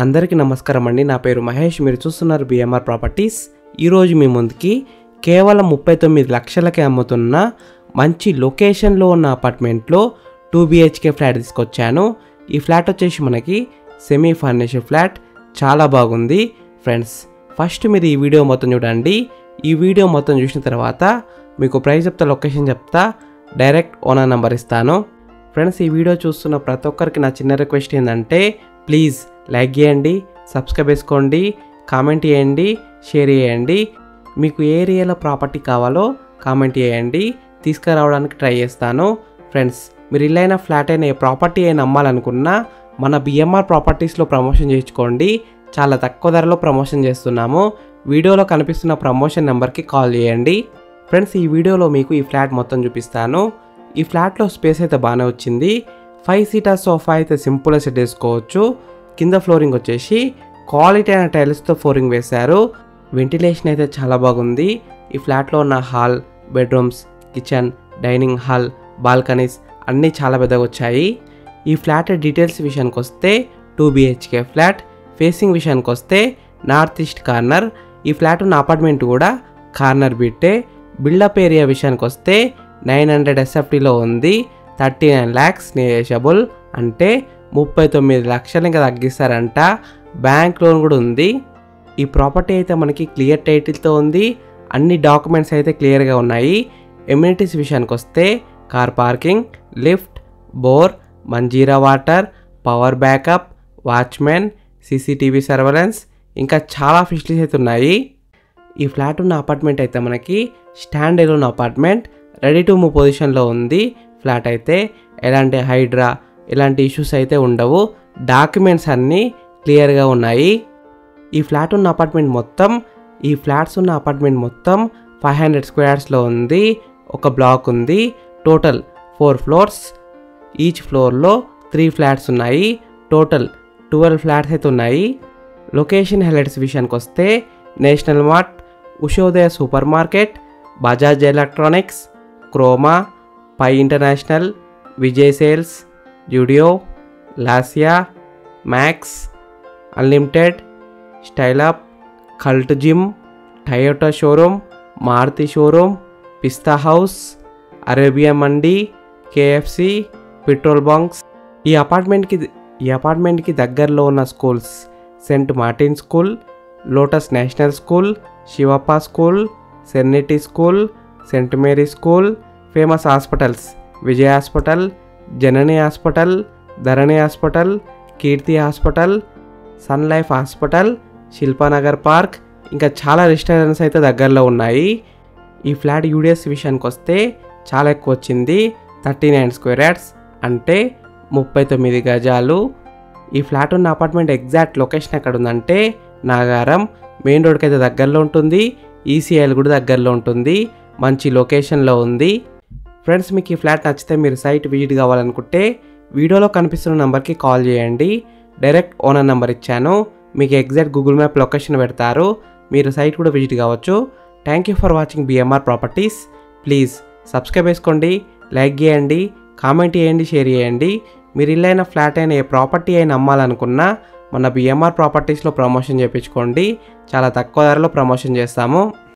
అందరికీ నమస్కారం అండి. నా పేరు మహేష్. మీరు చూస్తున్నారు బిఎంఆర్ ప్రాపర్టీస్. ఈరోజు మీ ముందుకి కేవలం 39 లక్షలకే అమ్ముతున్న మంచి లొకేషన్లో ఉన్న అపార్ట్మెంట్లో 2 BHK ఫ్లాట్ తీసుకొచ్చాను. ఈ ఫ్లాట్ వచ్చేసి మనకి సెమీ ఫర్నిష్డ్ ఫ్లాట్, చాలా బాగుంది ఫ్రెండ్స్. ఫస్ట్ మీరు ఈ వీడియో మొత్తం చూడండి. ఈ వీడియో మొత్తం చూసిన తర్వాత మీకు ప్రైస్ చెప్తా, లొకేషన్ చెప్తా, డైరెక్ట్ ఓనర్ నెంబర్ ఇస్తాను. ఫ్రెండ్స్, ఈ వీడియో చూస్తున్న ప్రతి ఒక్కరికి నా చిన్న రిక్వెస్ట్ ఏంటంటే ప్లీజ్ లైక్ చేయండి, సబ్స్క్రైబ్ చేసుకోండి, కామెంట్ చేయండి, షేర్ చేయండి. మీకు ఏ ఏరియాలో ప్రాపర్టీ కావాలో కామెంట్ చేయండి, తీసుకురావడానికి ట్రై చేస్తాను. ఫ్రెండ్స్, మీరు ఇల్లైన ఫ్లాట్ అయినా ఏ ప్రాపర్టీ అయినా అమ్మాలనుకున్నా మన బిఎంఆర్ ప్రాపర్టీస్లో ప్రమోషన్ చేయించుకోండి. చాలా తక్కువ ధరలో ప్రమోషన్ చేస్తున్నాము. వీడియోలో కనిపిస్తున్న ప్రమోషన్ నెంబర్కి కాల్ చేయండి. ఫ్రెండ్స్, ఈ వీడియోలో మీకు ఈ ఫ్లాట్ మొత్తం చూపిస్తాను. ఈ ఫ్లాట్లో స్పేస్ అయితే బాగానే వచ్చింది. 5 సీటర్ సోఫా అయితే సింపుల్గా సెట్ చేసుకోవచ్చు. కింద ఫ్లోరింగ్ వచ్చేసి క్వాలిటీ అయిన టైల్స్తో ఫ్లోరింగ్ వేశారు. వెంటిలేషన్ అయితే చాలా బాగుంది. ఈ ఫ్లాట్లో ఉన్న hall, bedrooms, kitchen, dining hall, balconies అన్నీ చాలా పెద్దగా వచ్చాయి. ఈ ఫ్లాట్ డీటెయిల్స్ విషయానికి వస్తే 2 BHK ఫ్లాట్. ఫేసింగ్ విషయానికి వస్తే నార్త్ ఈస్ట్ కార్నర్. ఈ ఫ్లాట్ ఉన్న అపార్ట్మెంట్ కూడా కార్నర్ బిట్టే. బిల్డప్ ఏరియా విషయానికి వస్తే 900 SFTలో ఉంది. 39 lakhs నెగోషియబుల్, అంటే 39 లక్షలు ఇంకా తగ్గిస్తారంట. బ్యాంక్ లోన్ కూడా ఉంది. ఈ ప్రాపర్టీ అయితే మనకి క్లియర్ టైటిల్తో ఉంది. అన్ని డాక్యుమెంట్స్ అయితే క్లియర్గా ఉన్నాయి. ఎమ్యూనిటీస్ విషయానికి వస్తే car parking, lift, bore, Manjeera water, power backup, watchmen, CCTV surveillance, ఇంకా చాలా ఫెసిలిటీస్ అయితే ఉన్నాయి. ఈ ఫ్లాట్ ఉన్న అపార్ట్మెంట్ అయితే మనకి stand alone apartment, ready to move పొజిషన్లో ఉంది. ఫ్లాట్ అయితే ఎలాంటి హైడ్రా ఇలాంటి ఇష్యూస్ అయితే ఉండవు. డాక్యుమెంట్స్ అన్నీ క్లియర్గా ఉన్నాయి. ఈ ఫ్లాట్స్ ఉన్న అపార్ట్మెంట్ మొత్తం 500 స్క్వేర్స్లో ఉంది. ఒక బ్లాక్ ఉంది. Total 4 floors. ఈచ్ ఫ్లోర్లో 3 ఫ్లాట్స్ ఉన్నాయి. టోటల్ 12 ఫ్లాట్స్ అయితే ఉన్నాయి. లొకేషన్ హైలైట్స్ విషయానికి వస్తే National Mart, Ushodaya supermarket, Bajaj Electronics, Croma, Pai International, Vijay Sales, Zudio, లాసియా, Max, Unlimited, Styleup, Cult gym, Toyota showroom, Maruti showroom, Pista House, Arabia mandi, KFC, petrol bunks. ఈ అపార్ట్మెంట్కి దగ్గరలో ఉన్న schools Saint Martin school, lotus national school, Shivappa school, serenity school, Saint Mary school. Famous hospitals Vijay hospital, Janani hospital, Dharani hospital, Keerthi hospital, sun life hospital, Shilpanagar park, ఇంకా చాలా restaurants అయితే దగ్గరలో ఉన్నాయి. ఈ ఫ్లాట్ UDS విషయానికి వస్తే చాలా ఎక్కువ వచ్చింది. 39 స్క్వేర్ యార్డ్స్, అంటే 39 గజాలు. ఈ ఫ్లాట్ ఉన్న అపార్ట్మెంట్ ఎగ్జాక్ట్ లొకేషన్ ఎక్కడ ఉందంటే నాగారం. మెయిన్ రోడ్కి అయితే దగ్గరలో ఉంటుంది. ECL కూడా దగ్గరలో ఉంటుంది. మంచి లొకేషన్లో ఉంది. ఫ్రెండ్స్, మీకు ఈ ఫ్లాట్ నచ్చితే మీరు సైట్ విజిట్ కావాలనుకుంటే వీడియోలో కనిపిస్తున్న నెంబర్కి కాల్ చేయండి. డైరెక్ట్ ఓనర్ నెంబర్ ఇచ్చాను. మీకు ఎగ్జాక్ట్ గూగుల్ మ్యాప్ లొకేషన్ పెడతారు. మీరు సైట్ కూడా విజిట్ కావచ్చు. Thank you for watching BMR properties. Please subscribe చేసుకోండి, లైక్ చేయండి, కామెంట్ చేయండి, షేర్ చేయండి. మీరు ఇల్లైన ఫ్లాట్ అయినా ఏ ప్రాపర్టీ అయినా అమ్మాలనుకున్నా మన బిఎంఆర్ ప్రాపర్టీస్లో ప్రమోషన్ చేయించుకోండి. చాలా తక్కువ ధరలో ప్రమోషన్ చేస్తాము.